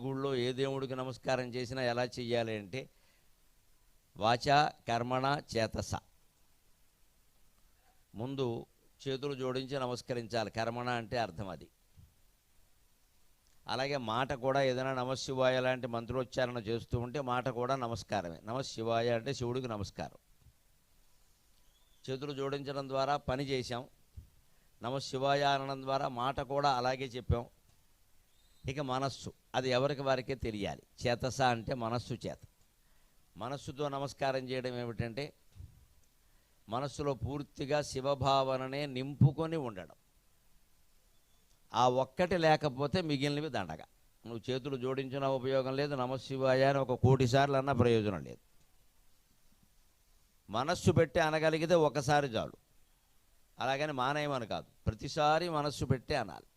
గుళ్ళో ఏ దేవుడికి నమస్కారం చేసినా ఎలా చెయ్యాలి అంటే వాచా కర్మణ చేతస. ముందు చేతులు జోడించి నమస్కరించాలి. కర్మణ అంటే అర్థం అది. అలాగే మాట కూడా ఏదైనా నమశివాయ లాంటి మంత్రోచ్చారణ చేస్తూ ఉంటే మాట కూడా నమస్కారమే. నమశివాయ అంటే శివుడికి నమస్కారం. చేతులు జోడించడం ద్వారా పని చేశాం. నమశివాయ అనడం ద్వారా మాట కూడా అలాగే చెప్పాం. ఇక మనస్సు, అది ఎవరికి వారికే తెలియాలి. చేతస అంటే మనస్సు చేత. మనస్సుతో నమస్కారం చేయడం ఏమిటంటే మనస్సులో పూర్తిగా శివభావననే నింపుకొని ఉండడం. ఆ ఒక్కటి లేకపోతే మిగిలినవి దండగా. నువ్వు చేతులు జోడించినా ఉపయోగం లేదు, నమశివాయ అని 1 కోటి సార్లు అన్నా ప్రయోజనం లేదు. మనస్సు పెట్టి అనగలిగితే ఒకసారి చాలు. అలాగని మానేయమని కాదు, ప్రతిసారి మనస్సు పెట్టి అనాలి.